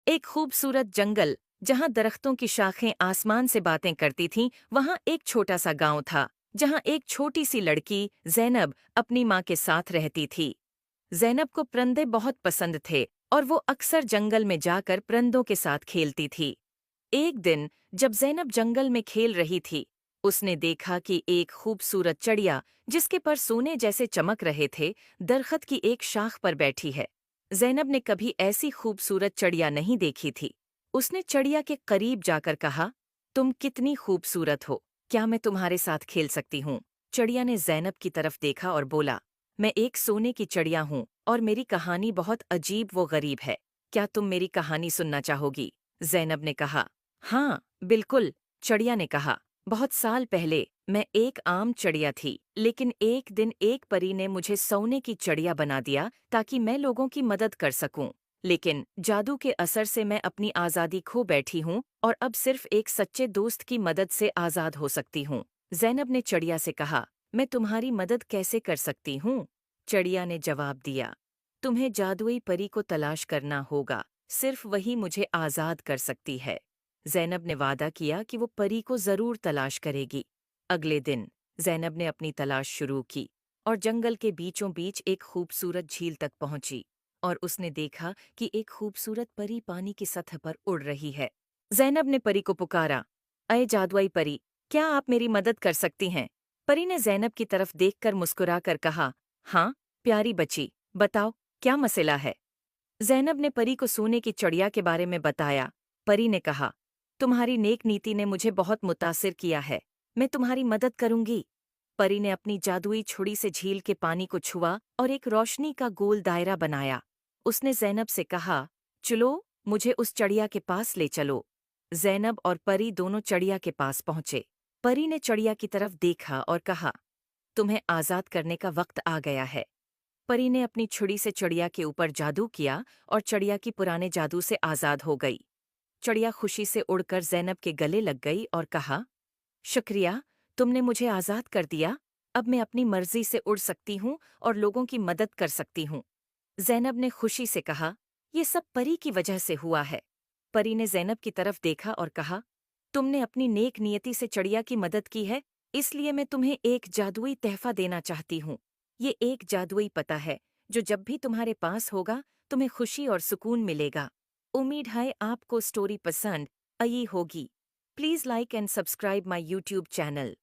एक खूबसूरत जंगल जहां दरख्तों की शाखें आसमान से बातें करती थीं, वहां एक छोटा सा गांव था जहां एक छोटी सी लड़की जैनब अपनी माँ के साथ रहती थी। जैनब को परिंदे बहुत पसंद थे और वो अक्सर जंगल में जाकर परिंदों के साथ खेलती थी। एक दिन जब जैनब जंगल में खेल रही थी, उसने देखा कि एक खूबसूरत चिड़िया जिसके पर सोने जैसे चमक रहे थे, दरख्त की एक शाख पर बैठी है। जैनब ने कभी ऐसी खूबसूरत चिड़िया नहीं देखी थी। उसने चिड़िया के करीब जाकर कहा, तुम कितनी खूबसूरत हो, क्या मैं तुम्हारे साथ खेल सकती हूँ? चिड़िया ने जैनब की तरफ देखा और बोला, मैं एक सोने की चिड़िया हूँ और मेरी कहानी बहुत अजीब व गरीब है। क्या तुम मेरी कहानी सुनना चाहोगी? जैनब ने कहा, हाँ, बिल्कुल। चिड़िया ने कहा, बहुत साल पहले मैं एक आम चिड़िया थी, लेकिन एक दिन एक परी ने मुझे सोने की चिड़िया बना दिया ताकि मैं लोगों की मदद कर सकूं। लेकिन जादू के असर से मैं अपनी आज़ादी खो बैठी हूँ और अब सिर्फ एक सच्चे दोस्त की मदद से आज़ाद हो सकती हूँ। जैनब ने चिड़िया से कहा, मैं तुम्हारी मदद कैसे कर सकती हूँ? चिड़िया ने जवाब दिया, तुम्हें जादुई परी को तलाश करना होगा, सिर्फ वही मुझे आज़ाद कर सकती है। जैनब ने वादा किया कि वो परी को जरूर तलाश करेगी। अगले दिन जैनब ने अपनी तलाश शुरू की और जंगल के बीचों बीच एक खूबसूरत झील तक पहुंची और उसने देखा कि एक खूबसूरत परी पानी की सतह पर उड़ रही है। जैनब ने परी को पुकारा, अये जादुई परी, क्या आप मेरी मदद कर सकती हैं? परी ने जैनब की तरफ देखकर मुस्कुराकर कहा, हाँ, प्यारी बच्ची, बताओ, क्या मसला है? जैनब ने परी को सोने की चिड़िया के बारे में बताया। परी ने कहा, तुम्हारी नेक नीति ने मुझे बहुत मुतासिर किया है, मैं तुम्हारी मदद करूंगी। परी ने अपनी जादुई छुरी से झील के पानी को छुआ और एक रोशनी का गोल दायरा बनाया। उसने जैनब से कहा, चलो, मुझे उस चिड़िया के पास ले चलो। जैनब और परी दोनों चिड़िया के पास पहुंचे। परी ने चिड़िया की तरफ देखा और कहा, तुम्हें आज़ाद करने का वक्त आ गया है। परी ने अपनी छुरी से चिड़िया के ऊपर जादू किया और चिड़िया की पुराने जादू से आज़ाद हो गई। चिड़िया खुशी से उड़कर जैनब के गले लग गई और कहा, शुक्रिया, तुमने मुझे आज़ाद कर दिया। अब मैं अपनी मर्जी से उड़ सकती हूँ और लोगों की मदद कर सकती हूँ। जैनब ने खुशी से कहा, ये सब परी की वजह से हुआ है। परी ने जैनब की तरफ देखा और कहा, तुमने अपनी नेक नियति से चिड़िया की मदद की है, इसलिए मैं तुम्हें एक जादुई तहफा देना चाहती हूँ। ये एक जादुई पता है जो जब भी तुम्हारे पास होगा, तुम्हें खुशी और सुकून मिलेगा। उम्मीद है आपको स्टोरी पसंद आई होगी। Please like and subscribe my YouTube channel.